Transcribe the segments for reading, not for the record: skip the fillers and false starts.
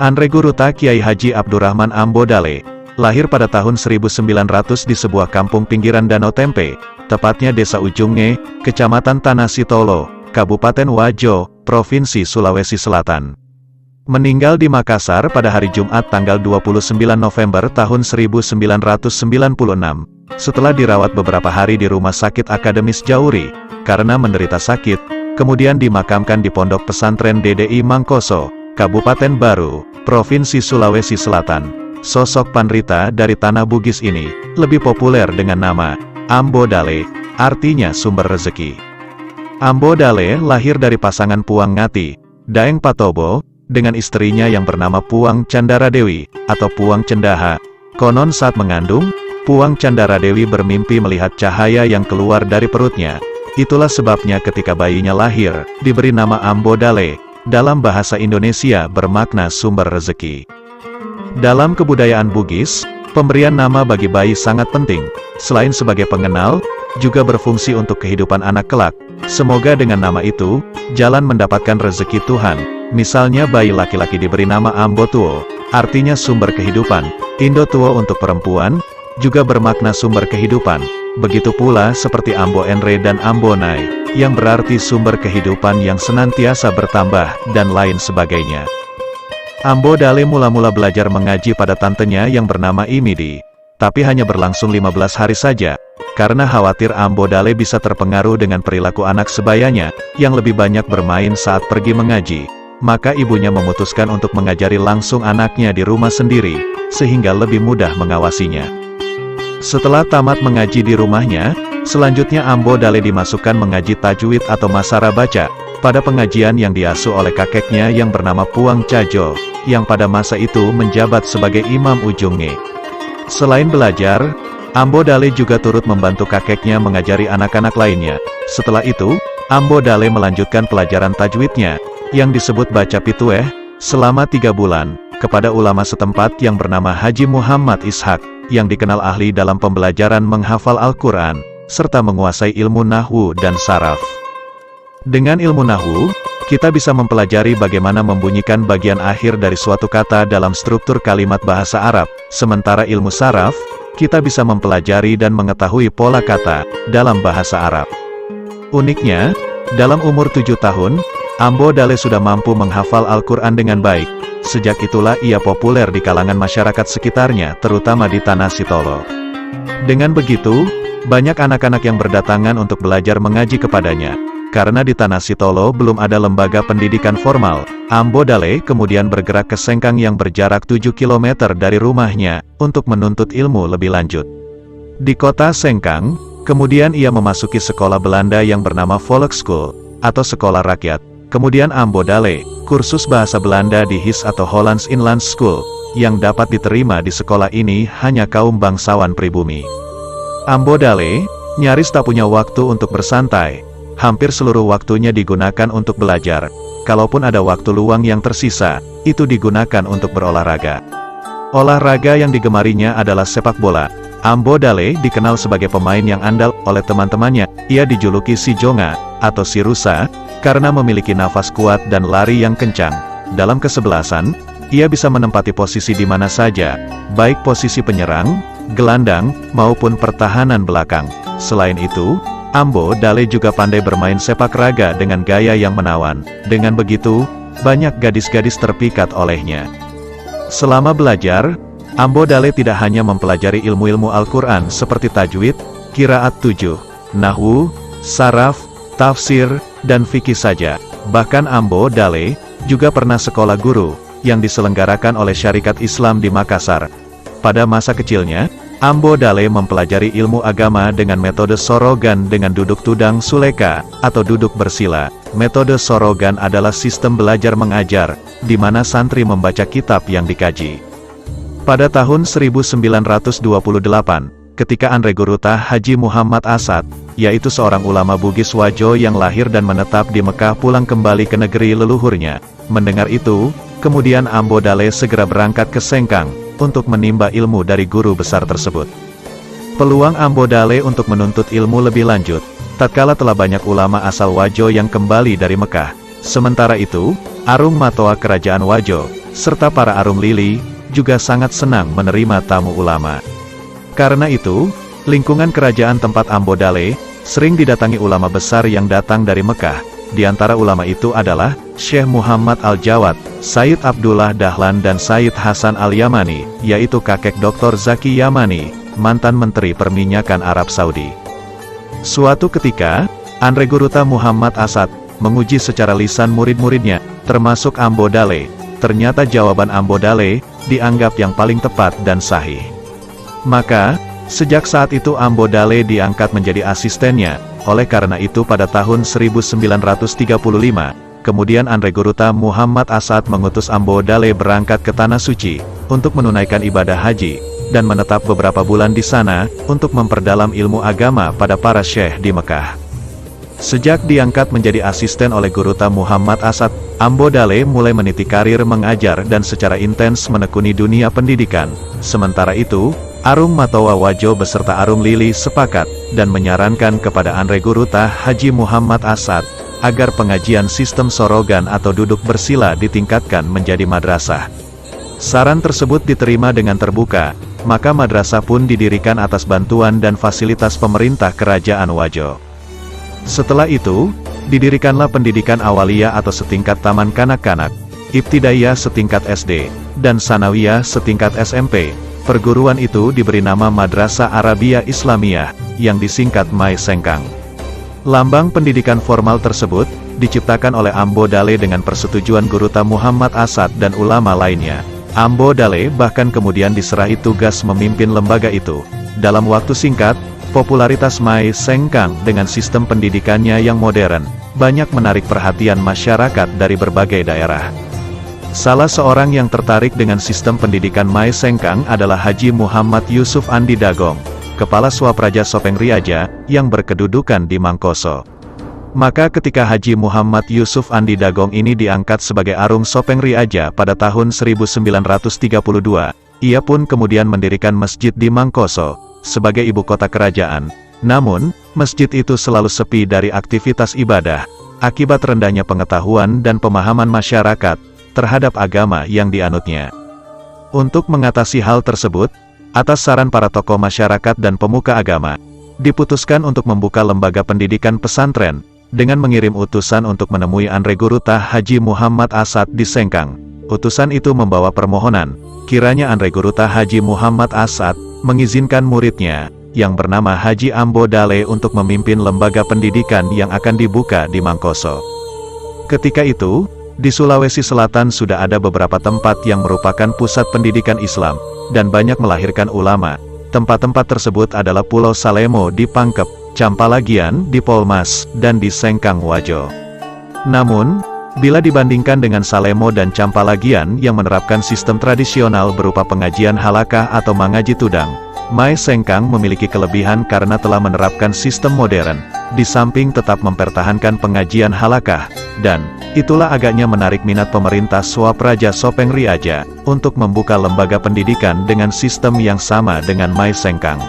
Andre Guruta Kiai Haji Abdurrahman Ambo Dale, lahir pada tahun 1900 di sebuah kampung pinggiran Danau Tempe, tepatnya Desa Ujunge, Kecamatan Tanah Sitolo, Kabupaten Wajo, Provinsi Sulawesi Selatan. Meninggal di Makassar pada hari Jumat tanggal 29 November tahun 1996, setelah dirawat beberapa hari di Rumah Sakit Akademis Jauri, karena menderita sakit, kemudian dimakamkan di Pondok Pesantren DDI Mangkoso, Kabupaten Baru, Provinsi Sulawesi Selatan. Sosok Pandrita dari Tanah Bugis ini, lebih populer dengan nama Ambo Dale, artinya sumber rezeki. Ambo Dale lahir dari pasangan Puang Ngati, Daeng Patobo, dengan istrinya yang bernama Puang Candara Dewi, atau Puang Cendaha. Konon saat mengandung, Puang Candara Dewi bermimpi melihat cahaya yang keluar dari perutnya. Itulah sebabnya ketika bayinya lahir, diberi nama Ambo Dale, dalam bahasa Indonesia bermakna sumber rezeki. Dalam kebudayaan Bugis, pemberian nama bagi bayi sangat penting, selain sebagai pengenal, juga berfungsi untuk kehidupan anak kelak. Semoga dengan nama itu, jalan mendapatkan rezeki Tuhan. Misalnya bayi laki-laki diberi nama Ambo Tuo, artinya sumber kehidupan. Indo Tuo untuk perempuan, juga bermakna sumber kehidupan. Begitu pula seperti Ambo Enre dan Ambo Nai, yang berarti sumber kehidupan yang senantiasa bertambah, dan lain sebagainya. Ambo Dale mula-mula belajar mengaji pada tantenya yang bernama Imidi, tapi hanya berlangsung 15 hari saja, karena khawatir Ambo Dale bisa terpengaruh dengan perilaku anak sebayanya, yang lebih banyak bermain saat pergi mengaji. Maka ibunya memutuskan untuk mengajari langsung anaknya di rumah sendiri, sehingga lebih mudah mengawasinya. Setelah tamat mengaji di rumahnya, selanjutnya Ambo Dale dimasukkan mengaji tajwid atau masara baca, pada pengajian yang diasuh oleh kakeknya yang bernama Puang Cajo, yang pada masa itu menjabat sebagai Imam Ujunge. Selain belajar, Ambo Dale juga turut membantu kakeknya mengajari anak-anak lainnya. Setelah itu, Ambo Dale melanjutkan pelajaran tajwidnya, yang disebut baca pitueh, selama 3 bulan, kepada ulama setempat yang bernama Haji Muhammad Ishak, yang dikenal ahli dalam pembelajaran menghafal Al-Quran, serta menguasai ilmu nahwu dan saraf. Dengan ilmu nahwu, kita bisa mempelajari bagaimana membunyikan bagian akhir dari suatu kata dalam struktur kalimat bahasa Arab, sementara ilmu saraf, kita bisa mempelajari dan mengetahui pola kata dalam bahasa Arab. Uniknya, dalam umur 7 tahun, Ambo Dale sudah mampu menghafal Al-Quran dengan baik. Sejak itulah ia populer di kalangan masyarakat sekitarnya, terutama di Tanah Sitolo. Dengan begitu, banyak anak-anak yang berdatangan untuk belajar mengaji kepadanya. Karena di Tanah Sitolo belum ada lembaga pendidikan formal, Ambo Dale kemudian bergerak ke Sengkang yang berjarak 7 km dari rumahnya, untuk menuntut ilmu lebih lanjut. Di kota Sengkang, kemudian ia memasuki sekolah Belanda yang bernama Volkschool, atau sekolah rakyat. Kemudian Ambo Dale, kursus bahasa Belanda di HIS atau Hollands Inland School, yang dapat diterima di sekolah ini hanya kaum bangsawan pribumi. Ambo Dale, nyaris tak punya waktu untuk bersantai. Hampir seluruh waktunya digunakan untuk belajar. Kalaupun ada waktu luang yang tersisa, itu digunakan untuk berolahraga. Olahraga yang digemarinya adalah sepak bola. Ambo Dale dikenal sebagai pemain yang andal oleh teman-temannya. Ia dijuluki si Jonga, atau si Rusa, karena memiliki nafas kuat dan lari yang kencang. Dalam kesebelasan, ia bisa menempati posisi di mana saja, baik posisi penyerang, gelandang, maupun pertahanan belakang. Selain itu, Ambo Dale juga pandai bermain sepak raga dengan gaya yang menawan. Dengan begitu, banyak gadis-gadis terpikat olehnya. Selama belajar, Ambo Dale tidak hanya mempelajari ilmu-ilmu Al-Quran seperti tajwid, qiraat 7, nahwu, saraf, tafsir, dan fikih saja. Bahkan Ambo Dale juga pernah sekolah guru, yang diselenggarakan oleh Syarikat Islam di Makassar. Pada masa kecilnya, Ambo Dale mempelajari ilmu agama dengan metode sorogan dengan duduk tudang suleka, atau duduk bersila. Metode sorogan adalah sistem belajar mengajar, di mana santri membaca kitab yang dikaji. Pada tahun 1928, ketika Andre Guruta Haji Muhammad Asad, yaitu seorang ulama Bugis Wajo yang lahir dan menetap di Mekah pulang kembali ke negeri leluhurnya. Mendengar itu, kemudian Ambo Dale segera berangkat ke Sengkang, untuk menimba ilmu dari guru besar tersebut. Peluang Ambo Dale untuk menuntut ilmu lebih lanjut, tatkala telah banyak ulama asal Wajo yang kembali dari Mekah. Sementara itu, Arung Matoa Kerajaan Wajo, serta para arung lili, juga sangat senang menerima tamu ulama. Karena itu, lingkungan kerajaan tempat Ambo Dale, sering didatangi ulama besar yang datang dari Mekah. Di antara ulama itu adalah Syekh Muhammad Al-Jawad, Sayyid Abdullah Dahlan dan Sayyid Hasan Al-Yamani, yaitu kakek Dr. Zaki Yamani, mantan Menteri Perminyakan Arab Saudi. Suatu ketika, Andre Guruta Muhammad Asad menguji secara lisan murid-muridnya, termasuk Ambo Dale. Ternyata jawaban Ambo Dale dianggap yang paling tepat dan sahih. Maka, sejak saat itu Ambo Dale diangkat menjadi asistennya. Oleh karena itu pada tahun 1935, kemudian Andre Guruta Muhammad Asad mengutus Ambo Dale berangkat ke Tanah Suci untuk menunaikan ibadah haji dan menetap beberapa bulan di sana untuk memperdalam ilmu agama pada para syekh di Mekah. Sejak diangkat menjadi asisten oleh Guruta Muhammad Asad, Ambo Dale mulai meniti karir mengajar dan secara intens menekuni dunia pendidikan. Sementara itu, Arung Matoa Wajo beserta Arung Lili sepakat dan menyarankan kepada Andre Guruta Haji Muhammad Asad agar pengajian sistem sorogan atau duduk bersila ditingkatkan menjadi madrasah. Saran tersebut diterima dengan terbuka, maka madrasah pun didirikan atas bantuan dan fasilitas pemerintah Kerajaan Wajo. Setelah itu, didirikanlah pendidikan awaliyah atau setingkat taman kanak-kanak, ibtidaiyah setingkat SD, dan sanawiyah setingkat SMP. Perguruan itu diberi nama Madrasah Arabia Islamiyah, yang disingkat Mai Sengkang. Lambang pendidikan formal tersebut, diciptakan oleh Ambo Dale dengan persetujuan Guruta Muhammad Asad dan ulama lainnya. Ambo Dale bahkan kemudian diserahi tugas memimpin lembaga itu. Dalam waktu singkat, popularitas Mai Sengkang dengan sistem pendidikannya yang modern, banyak menarik perhatian masyarakat dari berbagai daerah. Salah seorang yang tertarik dengan sistem pendidikan Mai Sengkang adalah Haji Muhammad Yusuf Andi Dagong, Kepala Swapraja Sopeng Riaja, yang berkedudukan di Mangkoso. Maka ketika Haji Muhammad Yusuf Andi Dagong ini diangkat sebagai Arung Sopeng Riaja pada tahun 1932, ia pun kemudian mendirikan masjid di Mangkoso sebagai ibu kota kerajaan. Namun, masjid itu selalu sepi dari aktivitas ibadah, akibat rendahnya pengetahuan dan pemahaman masyarakat terhadap agama yang dianutnya. Untuk mengatasi hal tersebut, atas saran para tokoh masyarakat dan pemuka agama, diputuskan untuk membuka lembaga pendidikan pesantren, dengan mengirim utusan untuk menemui Andre Guruta Haji Muhammad Asad di Sengkang. Utusan itu membawa permohonan, kiranya Andre Guruta Haji Muhammad Asad mengizinkan muridnya, yang bernama Haji Ambo Dale untuk memimpin lembaga pendidikan yang akan dibuka di Mangkoso. Ketika itu, di Sulawesi Selatan sudah ada beberapa tempat yang merupakan pusat pendidikan Islam, dan banyak melahirkan ulama. Tempat-tempat tersebut adalah Pulau Salemo di Pangkep, Campalagian di Polmas, dan di Sengkang Wajo. Namun, bila dibandingkan dengan Salemo dan Campalagian yang menerapkan sistem tradisional berupa pengajian halakah atau mangaji tudang, Mai Sengkang memiliki kelebihan karena telah menerapkan sistem modern, di samping tetap mempertahankan pengajian halakah, dan itulah agaknya menarik minat pemerintah Swapraja Sopeng Riaja untuk membuka lembaga pendidikan dengan sistem yang sama dengan Mai Sengkang.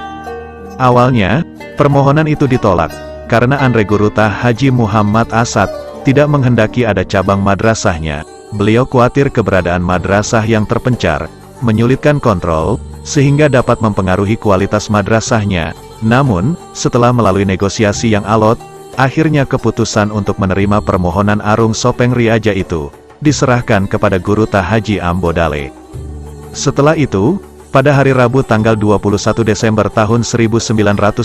Awalnya, permohonan itu ditolak, karena Andre Guruta Haji Muhammad Asad tidak menghendaki ada cabang madrasahnya. Beliau khawatir keberadaan madrasah yang terpencar, menyulitkan kontrol, sehingga dapat mempengaruhi kualitas madrasahnya. Namun, setelah melalui negosiasi yang alot, akhirnya keputusan untuk menerima permohonan Arung Sopeng Riaja itu diserahkan kepada Guruta Haji Ambo Dale. Setelah itu, pada hari Rabu tanggal 21 Desember tahun 1938,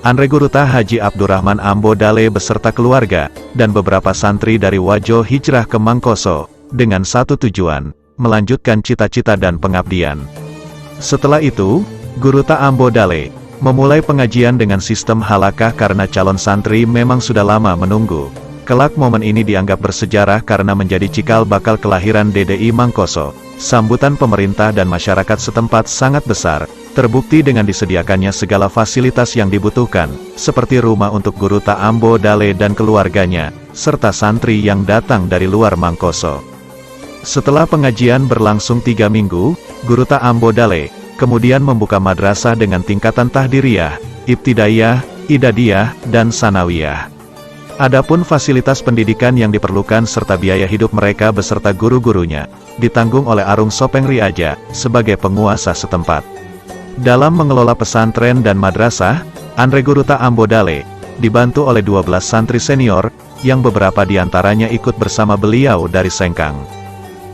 Andre Guruta Haji Abdurrahman Ambo Dale beserta keluarga dan beberapa santri dari Wajo hijrah ke Mangkoso dengan satu tujuan, melanjutkan cita-cita dan pengabdian. Setelah itu, Guruta Ambo Dale memulai pengajian dengan sistem halakah karena calon santri memang sudah lama menunggu. Kelak momen ini dianggap bersejarah karena menjadi cikal bakal kelahiran DDI Mangkoso. Sambutan pemerintah dan masyarakat setempat sangat besar, terbukti dengan disediakannya segala fasilitas yang dibutuhkan, seperti rumah untuk Guruta Ambo Dale dan keluarganya, serta santri yang datang dari luar Mangkoso. Setelah pengajian berlangsung 3 minggu, Guruta Ambo Dale kemudian membuka madrasah dengan tingkatan tahdiriyah, ibtidaiyah, idadiyah, dan sanawiyah. Adapun fasilitas pendidikan yang diperlukan serta biaya hidup mereka beserta guru-gurunya, ditanggung oleh Arung Sopeng Riaja, sebagai penguasa setempat. Dalam mengelola pesantren dan madrasah, Andre Guruta Ambo Dale, dibantu oleh 12 santri senior, yang beberapa diantaranya ikut bersama beliau dari Sengkang.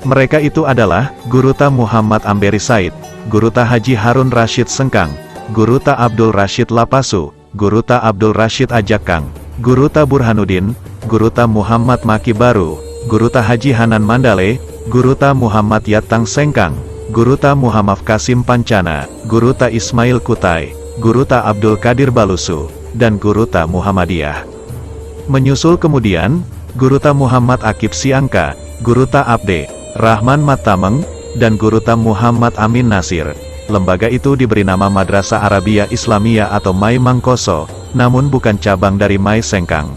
Mereka itu adalah, Guruta Muhammad Amberi Said, Guruta Haji Harun Rashid Sengkang, Guruta Abdul Rashid Lapasu, Guruta Abdul Rashid Ajakang, Guruta Burhanuddin, Guruta Muhammad Maki Baru, Guruta Haji Hanan Mandale, Guruta Muhammad Yatang Sengkang, Guruta Muhammad Kasim Pancana, Guruta Ismail Kutai, Guruta Abdul Qadir Balusu, dan Guruta Muhammadiyah. Menyusul kemudian, Guruta Muhammad Akib Siangka, Guruta Abde Rahman Matameng, dan Guruta Muhammad Amin Nasir. Lembaga itu diberi nama Madrasah Arabia Islamiyah atau Mai Mangkoso, namun bukan cabang dari Mai Sengkang.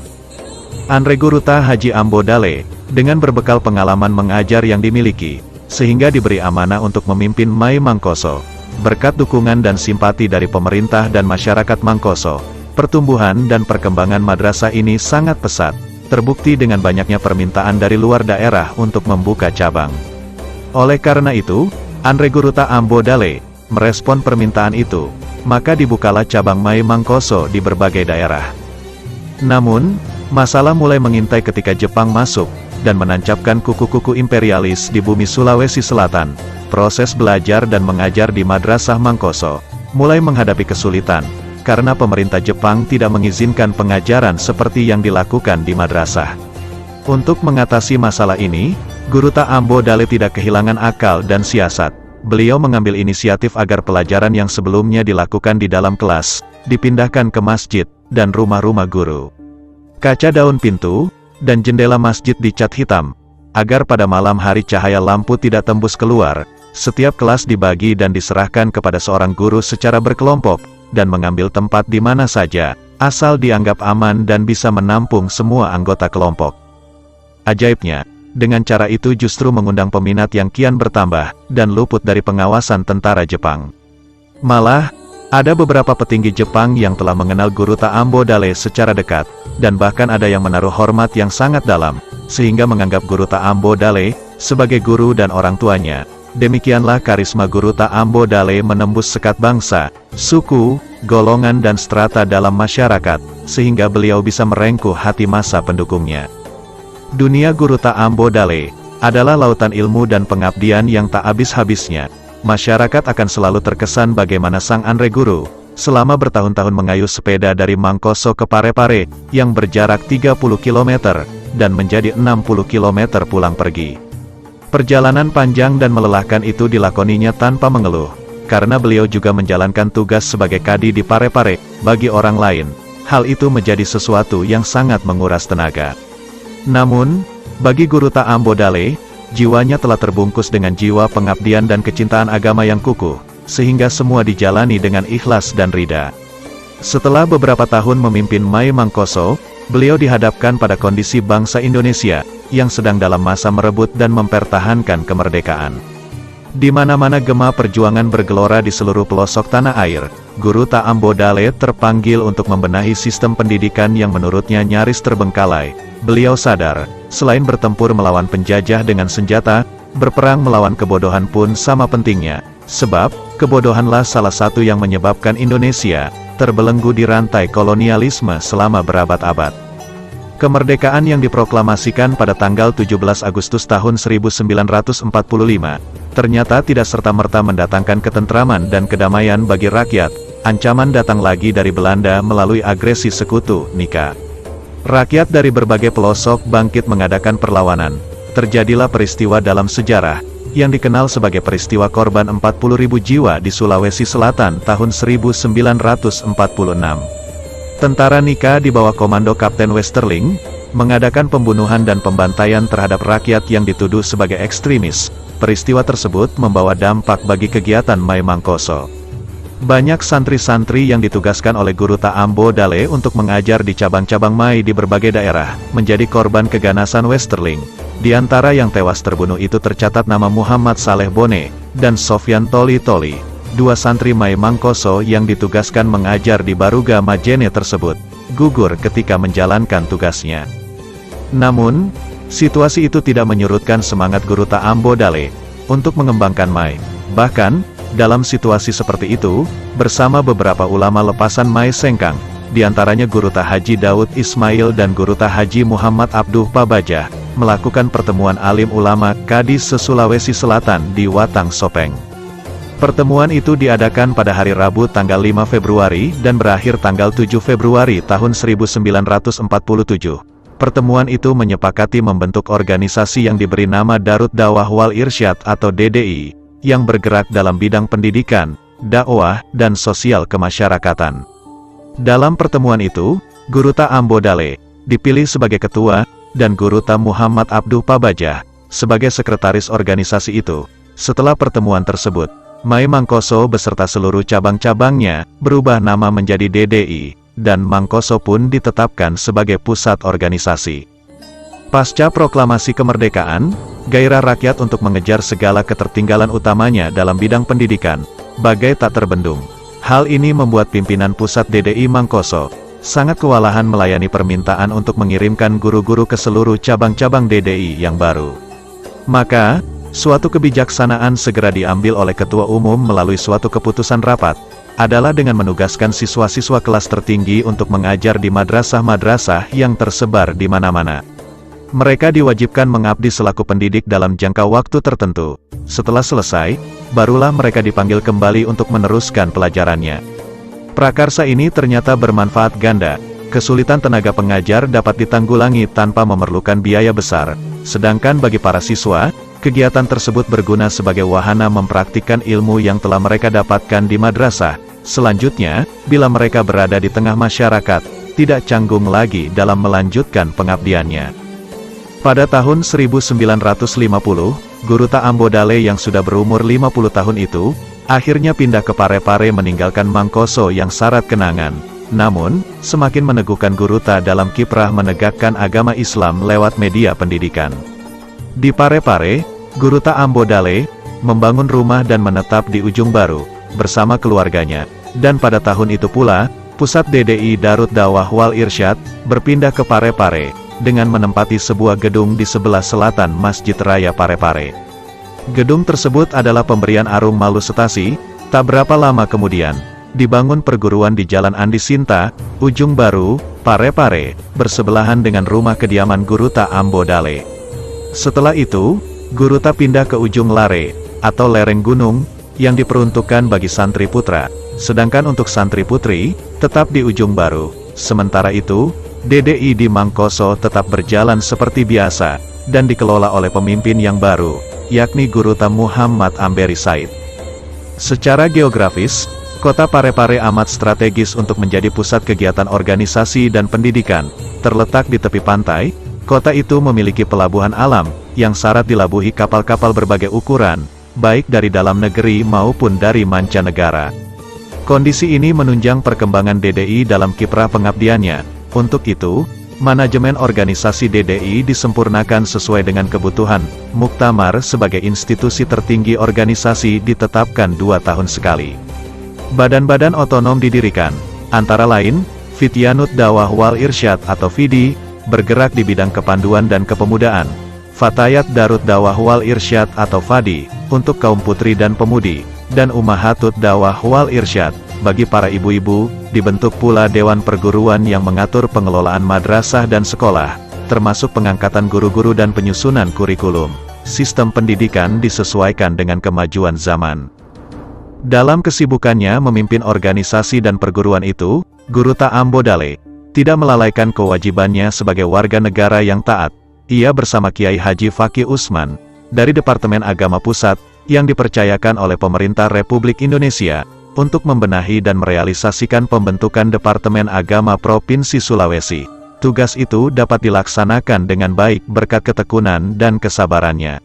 Andre Guruta Haji Ambo Dale, dengan berbekal pengalaman mengajar yang dimiliki, sehingga diberi amanah untuk memimpin Mai Mangkoso. Berkat dukungan dan simpati dari pemerintah dan masyarakat Mangkoso, pertumbuhan dan perkembangan madrasah ini sangat pesat, terbukti dengan banyaknya permintaan dari luar daerah untuk membuka cabang. Oleh karena itu, Andre Guruta Ambo Dale merespon permintaan itu, maka dibukalah cabang Mai Mangkoso di berbagai daerah. Namun, masalah mulai mengintai ketika Jepang masuk, dan menancapkan kuku-kuku imperialis di bumi Sulawesi Selatan. Proses belajar dan mengajar di Madrasah Mangkoso mulai menghadapi kesulitan, karena pemerintah Jepang tidak mengizinkan pengajaran seperti yang dilakukan di madrasah. Untuk mengatasi masalah ini, Guruta Ambo Dale tidak kehilangan akal dan siasat. Beliau mengambil inisiatif agar pelajaran yang sebelumnya dilakukan di dalam kelas, dipindahkan ke masjid, dan rumah-rumah guru. Kaca daun pintu, dan jendela masjid dicat hitam, agar pada malam hari cahaya lampu tidak tembus keluar. Setiap kelas dibagi dan diserahkan kepada seorang guru secara berkelompok, dan mengambil tempat di mana saja, asal dianggap aman dan bisa menampung semua anggota kelompok. Ajaibnya, dengan cara itu justru mengundang peminat yang kian bertambah, dan luput dari pengawasan tentara Jepang. Malah, ada beberapa petinggi Jepang yang telah mengenal Guruta Ambo Dale secara dekat, dan bahkan ada yang menaruh hormat yang sangat dalam, sehingga menganggap Guruta Ambo Dale sebagai guru dan orang tuanya. Demikianlah karisma Guruta Ambo Dale menembus sekat bangsa, suku, golongan dan strata dalam masyarakat, sehingga beliau bisa merengkuh hati massa pendukungnya. Dunia Guruta Ambo Dale adalah lautan ilmu dan pengabdian yang tak habis-habisnya. Masyarakat akan selalu terkesan bagaimana sang Andre Guru, selama bertahun-tahun mengayuh sepeda dari Mangkoso ke Parepare, yang berjarak 30 km, dan menjadi 60 km pulang pergi. Perjalanan panjang dan melelahkan itu dilakoninya tanpa mengeluh, karena beliau juga menjalankan tugas sebagai kadi di Parepare. Bagi orang lain, hal itu menjadi sesuatu yang sangat menguras tenaga. Namun, bagi Guruta Ambo Dale, jiwanya telah terbungkus dengan jiwa pengabdian dan kecintaan agama yang kukuh, sehingga semua dijalani dengan ikhlas dan rida. Setelah beberapa tahun memimpin Mai Mangkoso, beliau dihadapkan pada kondisi bangsa Indonesia, yang sedang dalam masa merebut dan mempertahankan kemerdekaan. Di mana-mana gema perjuangan bergelora di seluruh pelosok tanah air, Guruta Ambo Dale terpanggil untuk membenahi sistem pendidikan yang menurutnya nyaris terbengkalai. Beliau sadar, selain bertempur melawan penjajah dengan senjata, berperang melawan kebodohan pun sama pentingnya, sebab, kebodohanlah salah satu yang menyebabkan Indonesia terbelenggu di rantai kolonialisme selama berabad-abad. Kemerdekaan yang diproklamasikan pada tanggal 17 Agustus tahun 1945, ternyata tidak serta-merta mendatangkan ketentraman dan kedamaian bagi rakyat. Ancaman datang lagi dari Belanda melalui agresi sekutu, Nika. Rakyat dari berbagai pelosok bangkit mengadakan perlawanan. Terjadilah peristiwa dalam sejarah, yang dikenal sebagai peristiwa korban 40.000 jiwa di Sulawesi Selatan tahun 1946. Tentara Nika di bawah komando Kapten Westerling, mengadakan pembunuhan dan pembantaian terhadap rakyat yang dituduh sebagai ekstremis. Peristiwa tersebut membawa dampak bagi kegiatan Mai Mangkoso. Banyak santri-santri yang ditugaskan oleh Guruta Ambo Dale untuk mengajar di cabang-cabang Mai di berbagai daerah, menjadi korban keganasan Westerling. Di antara yang tewas terbunuh itu tercatat nama Muhammad Saleh Bone, dan Sofyan Toli Toli, dua santri Mai Mangkoso yang ditugaskan mengajar di Baruga Majene tersebut. gugur ketika menjalankan tugasnya. Namun, situasi itu tidak menyurutkan semangat Guruta Ambo Dale untuk mengembangkan Mai. Bahkan, dalam situasi seperti itu, bersama beberapa ulama lepasan Mai Sengkang, diantaranya Guruta Haji Daud Ismail dan Guruta Haji Muhammad Abduh Pabajah, melakukan pertemuan alim ulama Kadis se-Sulawesi Selatan di Watang Sopeng. Pertemuan itu diadakan pada hari Rabu tanggal 5 Februari dan berakhir tanggal 7 Februari tahun 1947. Pertemuan itu menyepakati membentuk organisasi yang diberi nama Darut Dawah Wal Irsyad atau DDI, yang bergerak dalam bidang pendidikan, dakwah, dan sosial kemasyarakatan. Dalam pertemuan itu, Guruta Ambo Dale dipilih sebagai ketua, dan Guruta Muhammad Abduh Pabajah sebagai sekretaris organisasi itu. Setelah pertemuan tersebut, Mai Mangkoso beserta seluruh cabang-cabangnya berubah nama menjadi DDI, dan Mangkoso pun ditetapkan sebagai pusat organisasi. Pasca proklamasi kemerdekaan, gairah rakyat untuk mengejar segala ketertinggalan utamanya dalam bidang pendidikan, bagai tak terbendung. Hal ini membuat pimpinan pusat DDI Mangkoso sangat kewalahan melayani permintaan untuk mengirimkan guru-guru ke seluruh cabang-cabang DDI yang baru. Maka, suatu kebijaksanaan segera diambil oleh Ketua Umum melalui suatu keputusan rapat, adalah dengan menugaskan siswa-siswa kelas tertinggi untuk mengajar di madrasah-madrasah yang tersebar di mana-mana. Mereka diwajibkan mengabdi selaku pendidik dalam jangka waktu tertentu. Setelah selesai, barulah mereka dipanggil kembali untuk meneruskan pelajarannya. Prakarsa ini ternyata bermanfaat ganda. Kesulitan tenaga pengajar dapat ditanggulangi tanpa memerlukan biaya besar. Sedangkan bagi para siswa, kegiatan tersebut berguna sebagai wahana mempraktikkan ilmu yang telah mereka dapatkan di madrasah. Selanjutnya, bila mereka berada di tengah masyarakat, tidak canggung lagi dalam melanjutkan pengabdiannya. Pada tahun 1950, Guruta Ambo Dale yang sudah berumur 50 tahun itu, akhirnya pindah ke Parepare meninggalkan Mangkoso yang syarat kenangan. Namun, semakin meneguhkan Guruta dalam kiprah menegakkan agama Islam lewat media pendidikan. Di Parepare, Guruta Ambo Dale membangun rumah dan menetap di Ujung Baru bersama keluarganya. Dan pada tahun itu pula, pusat DDI Darut Dawah Wal Irsyad berpindah ke Parepare dengan menempati sebuah gedung di sebelah selatan Masjid Raya Parepare. Gedung tersebut adalah pemberian Arum Malu Setasi. Tak berapa lama kemudian, dibangun perguruan di Jalan Andi Sinta, Ujung Baru, Parepare, bersebelahan dengan rumah kediaman Guruta Ambo Dale. Setelah itu, Guruta pindah ke Ujung Lare, atau lereng gunung, yang diperuntukkan bagi santri putra, sedangkan untuk santri putri, tetap di Ujung Baru. Sementara itu, DDI di Mangkoso tetap berjalan seperti biasa, dan dikelola oleh pemimpin yang baru, yakni Guruta Muhammad Amberi Said. Secara geografis, kota Parepare amat strategis untuk menjadi pusat kegiatan organisasi dan pendidikan. Terletak di tepi pantai, kota itu memiliki pelabuhan alam, yang syarat dilabuhi kapal-kapal berbagai ukuran, baik dari dalam negeri maupun dari mancanegara. Kondisi ini menunjang perkembangan DDI dalam kiprah pengabdiannya. Untuk itu, manajemen organisasi DDI disempurnakan sesuai dengan kebutuhan. Muktamar sebagai institusi tertinggi organisasi ditetapkan 2 tahun sekali. Badan-badan otonom didirikan, antara lain, Fityanut Dawah Wal Irsyad atau FIDI, bergerak di bidang kepanduan dan kepemudaan. Fatayat Darut Dawah Wal Irsyad atau FADI, untuk kaum putri dan pemudi, dan Ummahatut Dawah Wal Irsyad, bagi para ibu-ibu. Dibentuk pula Dewan Perguruan yang mengatur pengelolaan madrasah dan sekolah, termasuk pengangkatan guru-guru dan penyusunan kurikulum. Sistem pendidikan disesuaikan dengan kemajuan zaman. Dalam kesibukannya memimpin organisasi dan perguruan itu, Guruta Ambo Dale tidak melalaikan kewajibannya sebagai warga negara yang taat. Ia bersama Kiai Haji Fakih Usman, dari Departemen Agama Pusat, yang dipercayakan oleh Pemerintah Republik Indonesia, untuk membenahi dan merealisasikan pembentukan Departemen Agama Provinsi Sulawesi. Tugas itu dapat dilaksanakan dengan baik berkat ketekunan dan kesabarannya.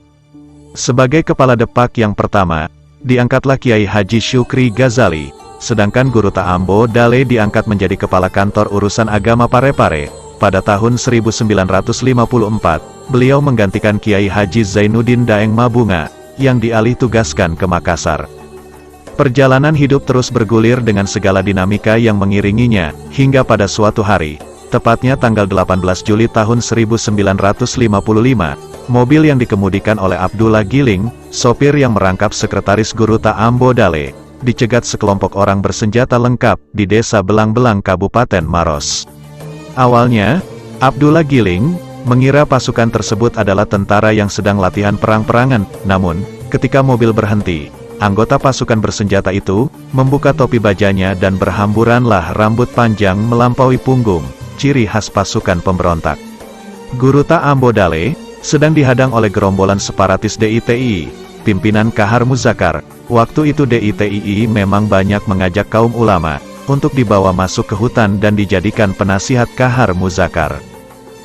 Sebagai Kepala Depak yang pertama, diangkatlah Kiai Haji Syukri Ghazali, sedangkan Guruta Ambo Dale diangkat menjadi Kepala Kantor Urusan Agama Parepare. Pada tahun 1954, beliau menggantikan Kiai Haji Zainuddin Daeng Mabunga, yang dialih tugaskan ke Makassar. Perjalanan hidup terus bergulir dengan segala dinamika yang mengiringinya, hingga pada suatu hari, tepatnya tanggal 18 Juli tahun 1955, mobil yang dikemudikan oleh Abdullah Giling, sopir yang merangkap sekretaris Guruta Ambo Dale, dicegat sekelompok orang bersenjata lengkap di Desa Belang-Belang Kabupaten Maros. Awalnya, Abdullah Giling mengira pasukan tersebut adalah tentara yang sedang latihan perang-perangan, namun, ketika mobil berhenti, anggota pasukan bersenjata itu membuka topi bajanya dan berhamburanlah rambut panjang melampaui punggung, ciri khas pasukan pemberontak. Guruta Ambo Dale sedang dihadang oleh gerombolan separatis DITII, pimpinan Kahar Muzakar. Waktu itu DITII memang banyak mengajak kaum ulama untuk dibawa masuk ke hutan dan dijadikan penasihat Kahar Muzakar.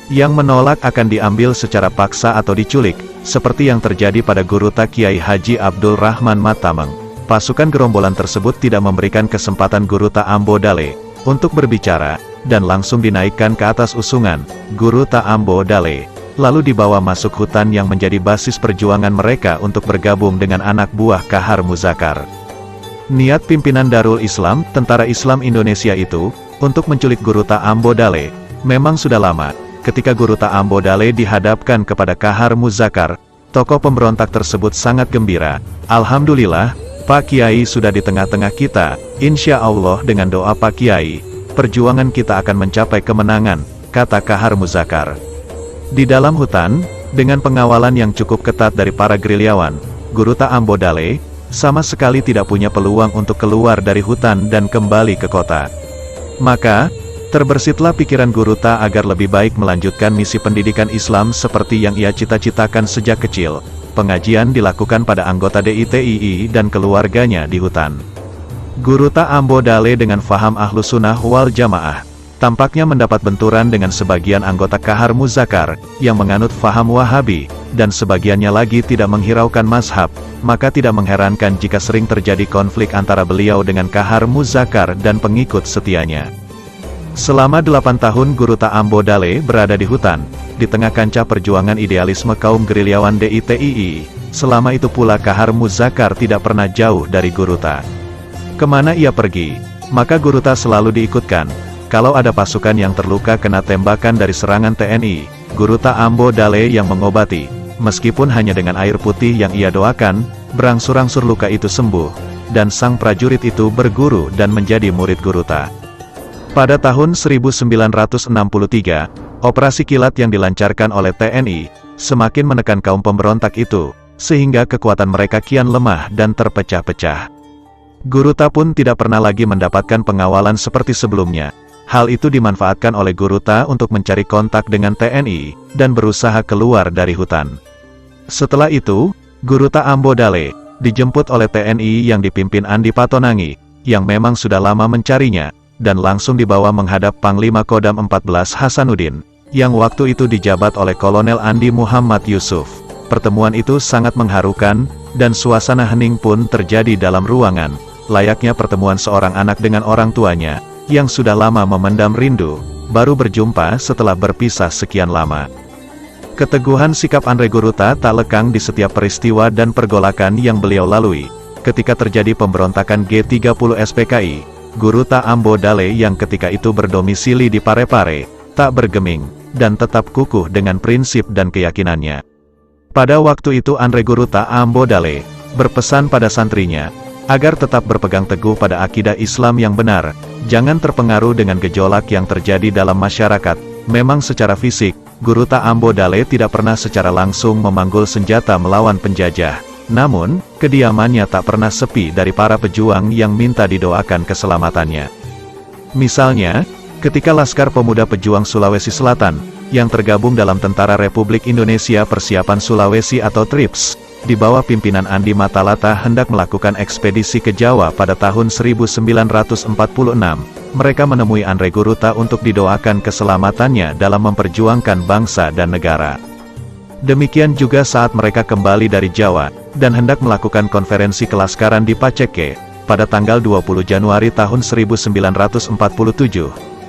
Yang menolak akan diambil secara paksa atau diculik, seperti yang terjadi pada Guruta Kiai Haji Abdul Rahman Matameng. Pasukan gerombolan tersebut tidak memberikan kesempatan Guruta Ambo Dale untuk berbicara, dan langsung dinaikkan ke atas usungan Guruta Ambo Dale, lalu dibawa masuk hutan yang menjadi basis perjuangan mereka untuk bergabung dengan anak buah Kahar Muzakar. Niat pimpinan Darul Islam, Tentara Islam Indonesia itu, untuk menculik Guruta Ambo Dale, memang sudah lama. Ketika Guruta Ambo Dale dihadapkan kepada Kahar Muzakar, tokoh pemberontak tersebut sangat gembira. Alhamdulillah, Pak Kiai sudah di tengah-tengah kita, insya Allah dengan doa Pak Kiai, perjuangan kita akan mencapai kemenangan, kata Kahar Muzakar. Di dalam hutan, dengan pengawalan yang cukup ketat dari para gerilyawan, Guruta Ambo Dale sama sekali tidak punya peluang untuk keluar dari hutan dan kembali ke kota. Maka, terbersitlah pikiran Guruta agar lebih baik melanjutkan misi pendidikan Islam seperti yang ia cita-citakan sejak kecil. Pengajian dilakukan pada anggota DITII dan keluarganya di hutan. Guruta Ambo Dale dengan faham Ahlus Sunnah wal Jamaah, tampaknya mendapat benturan dengan sebagian anggota Kahar Muzakar, yang menganut faham Wahabi, dan sebagiannya lagi tidak menghiraukan mazhab, maka tidak mengherankan jika sering terjadi konflik antara beliau dengan Kahar Muzakar dan pengikut setianya. Selama 8 tahun Guruta Ambo Dale berada di hutan, di tengah kancah perjuangan idealisme kaum gerilyawan DITII, selama itu pula Kahar Muzakar tidak pernah jauh dari Guruta. Kemana ia pergi, maka Guruta selalu diikutkan. Kalau ada pasukan yang terluka kena tembakan dari serangan TNI, Guruta Ambo Dale yang mengobati, meskipun hanya dengan air putih yang ia doakan, berangsur-angsur luka itu sembuh, dan sang prajurit itu berguru dan menjadi murid Guruta. Pada tahun 1963, operasi kilat yang dilancarkan oleh TNI, semakin menekan kaum pemberontak itu, sehingga kekuatan mereka kian lemah dan terpecah-pecah. Guruta pun tidak pernah lagi mendapatkan pengawalan seperti sebelumnya. Hal itu dimanfaatkan oleh Guruta untuk mencari kontak dengan TNI, dan berusaha keluar dari hutan. Setelah itu, Guruta Ambo Dale dijemput oleh TNI yang dipimpin Andi Patonangi, yang memang sudah lama mencarinya, dan langsung dibawa menghadap Panglima Kodam 14 Hasanuddin, yang waktu itu dijabat oleh Kolonel Andi Muhammad Yusuf. Pertemuan itu sangat mengharukan, dan suasana hening pun terjadi dalam ruangan, layaknya pertemuan seorang anak dengan orang tuanya, yang sudah lama memendam rindu, baru berjumpa setelah berpisah sekian lama. Keteguhan sikap Andre Guruta tak lekang di setiap peristiwa dan pergolakan yang beliau lalui. Ketika terjadi pemberontakan G30 SPKI, Guruta Ambo Dale yang ketika itu berdomisili di Parepare, tak bergeming, dan tetap kukuh dengan prinsip dan keyakinannya. Pada waktu itu Andre Guruta Ambo Dale berpesan pada santrinya, agar tetap berpegang teguh pada akidah Islam yang benar, jangan terpengaruh dengan gejolak yang terjadi dalam masyarakat. Memang secara fisik, Guruta Ambo Dale tidak pernah secara langsung memanggul senjata melawan penjajah. Namun, kediamannya tak pernah sepi dari para pejuang yang minta didoakan keselamatannya. Misalnya, ketika Laskar Pemuda Pejuang Sulawesi Selatan, yang tergabung dalam Tentara Republik Indonesia Persiapan Sulawesi atau TRIPS, di bawah pimpinan Andi Matalata hendak melakukan ekspedisi ke Jawa pada tahun 1946, mereka menemui Andre Guruta untuk didoakan keselamatannya dalam memperjuangkan bangsa dan negara. Demikian juga saat mereka kembali dari Jawa, dan hendak melakukan konferensi kelaskaran di Paceke, pada tanggal 20 Januari tahun 1947,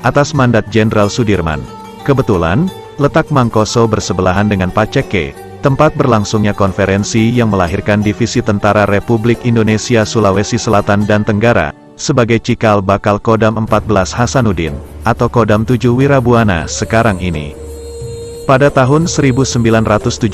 atas mandat Jenderal Sudirman. Kebetulan, letak Mangkoso bersebelahan dengan Paceke, tempat berlangsungnya konferensi yang melahirkan Divisi Tentara Republik Indonesia Sulawesi Selatan dan Tenggara, sebagai cikal bakal Kodam 14 Hasanuddin, atau Kodam 7 Wirabuana sekarang ini. Pada tahun 1977,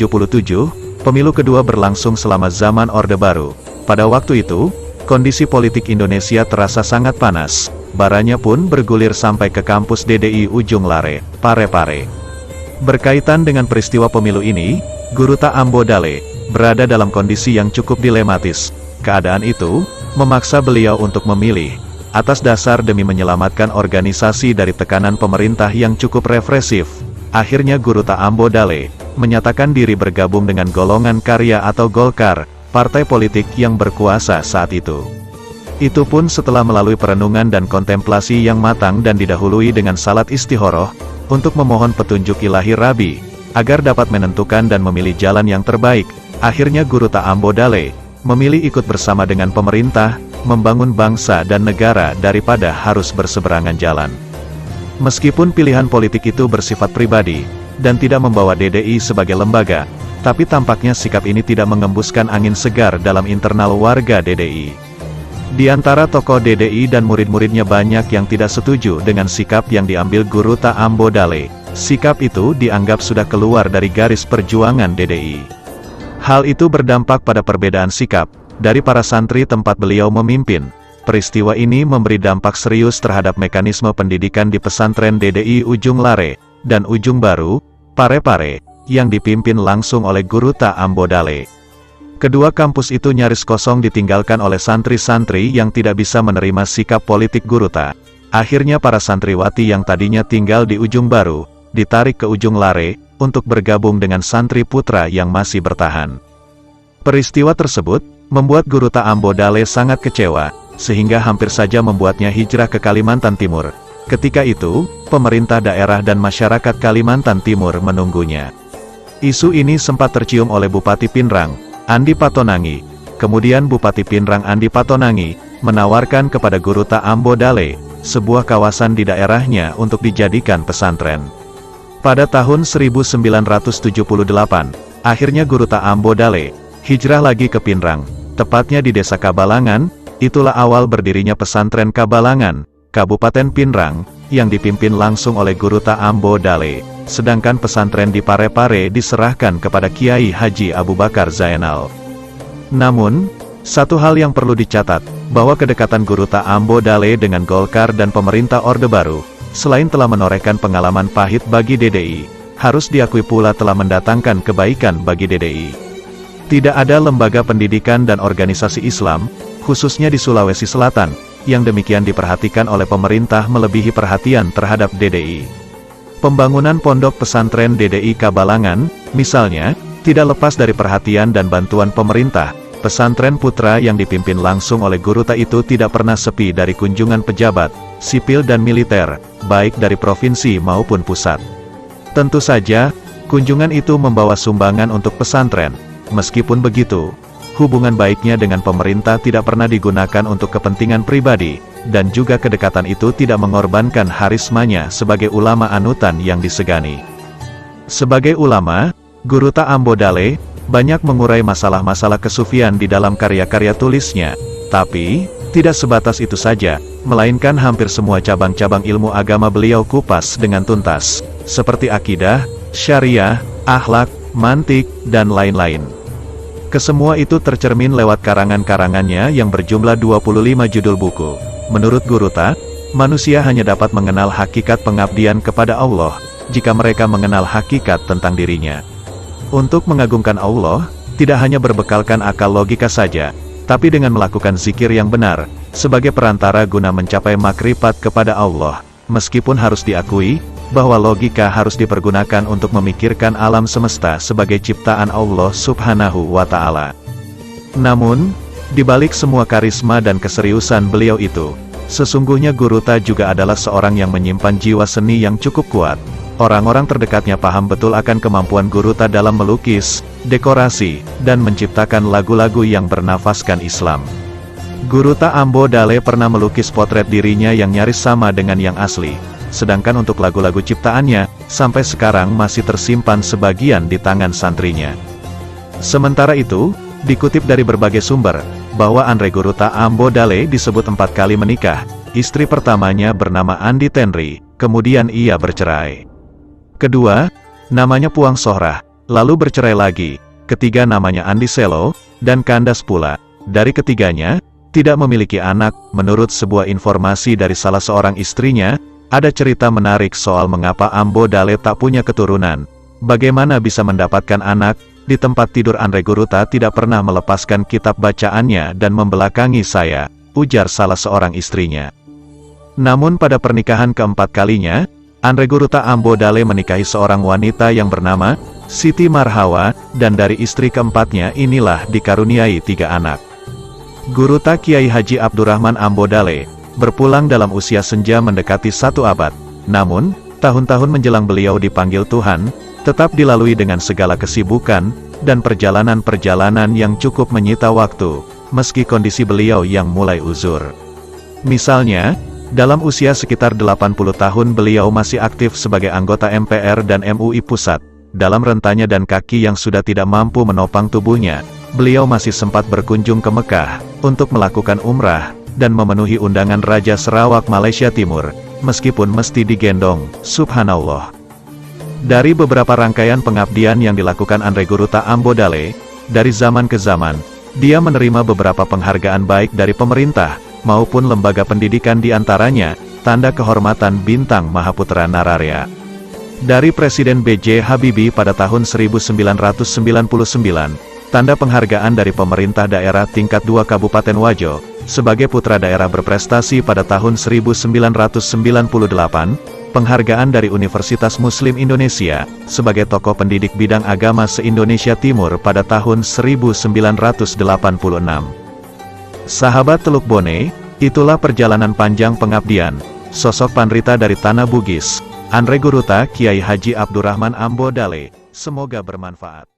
pemilu kedua berlangsung selama zaman Orde Baru. Pada waktu itu, kondisi politik Indonesia terasa sangat panas, baranya pun bergulir sampai ke kampus DDI Ujung Lare, Parepare. Berkaitan dengan peristiwa pemilu ini, Guru Ta Ambo Dale berada dalam kondisi yang cukup dilematis. Keadaan itu memaksa beliau untuk memilih, atas dasar demi menyelamatkan organisasi dari tekanan pemerintah yang cukup represif. Akhirnya Guru Ta Ambo Dale menyatakan diri bergabung dengan golongan karya atau Golkar, partai politik yang berkuasa saat itu. Itu pun setelah melalui perenungan dan kontemplasi yang matang dan didahului dengan salat istikharah, untuk memohon petunjuk ilahi Rabi, agar dapat menentukan dan memilih jalan yang terbaik. Akhirnya Guru Ta Ambo Dale memilih ikut bersama dengan pemerintah, membangun bangsa dan negara daripada harus berseberangan jalan. Meskipun pilihan politik itu bersifat pribadi, dan tidak membawa DDI sebagai lembaga, tapi tampaknya sikap ini tidak mengembuskan angin segar dalam internal warga DDI. Di antara tokoh DDI dan murid-muridnya banyak yang tidak setuju dengan sikap yang diambil Guru Ta Ambo Dale. Sikap itu dianggap sudah keluar dari garis perjuangan DDI. Hal itu berdampak pada perbedaan sikap dari para santri tempat beliau memimpin. Peristiwa ini memberi dampak serius terhadap mekanisme pendidikan di pesantren DDI Ujung Lare dan Ujung Baru, Parepare, yang dipimpin langsung oleh Guru Ta Ambo Dale. Kedua kampus itu nyaris kosong ditinggalkan oleh santri-santri yang tidak bisa menerima sikap politik Guru Ta. Akhirnya para santriwati yang tadinya tinggal di Ujung Baru, ditarik ke Ujung Lare, untuk bergabung dengan santri putra yang masih bertahan. Peristiwa tersebut membuat Guru Ta Ambo Dale sangat kecewa, sehingga hampir saja membuatnya hijrah ke Kalimantan Timur. Ketika itu, pemerintah daerah dan masyarakat Kalimantan Timur menunggunya. Isu ini sempat tercium oleh Bupati Pinrang, Andi Patonangi. Kemudian Bupati Pinrang Andi Patonangi menawarkan kepada Guru Ta Ambo Dale sebuah kawasan di daerahnya untuk dijadikan pesantren. Pada tahun 1978, akhirnya Guru Ta Ambo Dale hijrah lagi ke Pinrang, tepatnya di Desa Kabalangan. Itulah awal berdirinya pesantren Kabalangan, Kabupaten Pinrang, yang dipimpin langsung oleh Guru Ta Ambo Dale. Sedangkan pesantren di Parepare diserahkan kepada Kiai Haji Abu Bakar Zainal. Namun, satu hal yang perlu dicatat, bahwa kedekatan Guru Ta Ambo Dale dengan Golkar dan pemerintah Orde Baru, selain telah menorehkan pengalaman pahit bagi DDI, harus diakui pula telah mendatangkan kebaikan bagi DDI. Tidak ada lembaga pendidikan dan organisasi Islam, khususnya di Sulawesi Selatan, yang demikian diperhatikan oleh pemerintah melebihi perhatian terhadap DDI. Pembangunan pondok pesantren DDI Kabalangan, misalnya, tidak lepas dari perhatian dan bantuan pemerintah. Pesantren putra yang dipimpin langsung oleh Guru Ta itu tidak pernah sepi dari kunjungan pejabat, sipil dan militer, baik dari provinsi maupun pusat. Tentu saja, kunjungan itu membawa sumbangan untuk pesantren. Meskipun begitu, hubungan baiknya dengan pemerintah tidak pernah digunakan untuk kepentingan pribadi, dan juga kedekatan itu tidak mengorbankan harismanya sebagai ulama anutan yang disegani. Sebagai ulama, Guru Ta Ambo Dale banyak mengurai masalah-masalah kesufian di dalam karya-karya tulisnya, tapi tidak sebatas itu saja, melainkan hampir semua cabang-cabang ilmu agama beliau kupas dengan tuntas, seperti akidah, syariah, akhlak, mantik, dan lain-lain. Kesemua itu tercermin lewat karangan-karangannya yang berjumlah 25 judul buku. Menurut Guru Ta, manusia hanya dapat mengenal hakikat pengabdian kepada Allah, jika mereka mengenal hakikat tentang dirinya. Untuk mengagungkan Allah, tidak hanya berbekalkan akal logika saja, tapi dengan melakukan zikir yang benar, sebagai perantara guna mencapai makrifat kepada Allah. Meskipun harus diakui, bahwa logika harus dipergunakan untuk memikirkan alam semesta sebagai ciptaan Allah Subhanahu wa Ta'ala. Namun, di balik semua karisma dan keseriusan beliau itu, sesungguhnya Guru Ta juga adalah seorang yang menyimpan jiwa seni yang cukup kuat. Orang-orang terdekatnya paham betul akan kemampuan Guru Ta dalam melukis, dekorasi, dan menciptakan lagu-lagu yang bernafaskan Islam. Guru Ta Ambo Dale pernah melukis potret dirinya yang nyaris sama dengan yang asli. Sedangkan untuk lagu-lagu ciptaannya, sampai sekarang masih tersimpan sebagian di tangan santrinya. Sementara itu, dikutip dari berbagai sumber, bahwa Andre Guruta Ambo Dale disebut 4 kali menikah. Istri pertamanya bernama Andi Tenri, kemudian ia bercerai. Kedua, namanya Puang Sohrah, lalu bercerai lagi. Ketiga namanya Andi Selo, dan kandas pula. Dari ketiganya, tidak memiliki anak. Menurut sebuah informasi dari salah seorang istrinya, ada cerita menarik soal mengapa Ambo Dale tak punya keturunan. Bagaimana bisa mendapatkan anak? Di tempat tidur Andre Guruta tidak pernah melepaskan kitab bacaannya dan membelakangi saya, ujar salah seorang istrinya. Namun pada pernikahan keempat kalinya, Andre Guruta Ambo Dale menikahi seorang wanita yang bernama Siti Marhawa, dan dari istri keempatnya inilah dikaruniai 3 anak. Guruta Kiai Haji Abdurrahman Ambo Dale berpulang dalam usia senja mendekati 1 abad. Namun, tahun-tahun menjelang beliau dipanggil Tuhan, tetap dilalui dengan segala kesibukan, dan perjalanan-perjalanan yang cukup menyita waktu, meski kondisi beliau yang mulai uzur. Misalnya, dalam usia sekitar 80 tahun beliau masih aktif sebagai anggota MPR dan MUI Pusat. Dalam rentanya dan kaki yang sudah tidak mampu menopang tubuhnya, beliau masih sempat berkunjung ke Mekah, untuk melakukan umrah, dan memenuhi undangan Raja Sarawak Malaysia Timur, meskipun mesti digendong, subhanallah. Dari beberapa rangkaian pengabdian yang dilakukan Andre Guruta Ambo Dale, dari zaman ke zaman, dia menerima beberapa penghargaan baik dari pemerintah, maupun lembaga pendidikan diantaranya, tanda kehormatan Bintang Mahaputra Nararya. Dari Presiden B.J. Habibie pada tahun 1999, tanda penghargaan dari pemerintah daerah tingkat 2 Kabupaten Wajo, sebagai putra daerah berprestasi pada tahun 1998, penghargaan dari Universitas Muslim Indonesia, sebagai tokoh pendidik bidang agama se-Indonesia Timur pada tahun 1986. Sahabat Teluk Bone, itulah perjalanan panjang pengabdian, sosok Pandrita dari Tanah Bugis, Andre Guruta Kiai Haji Abdurrahman Ambo Dale. Semoga bermanfaat.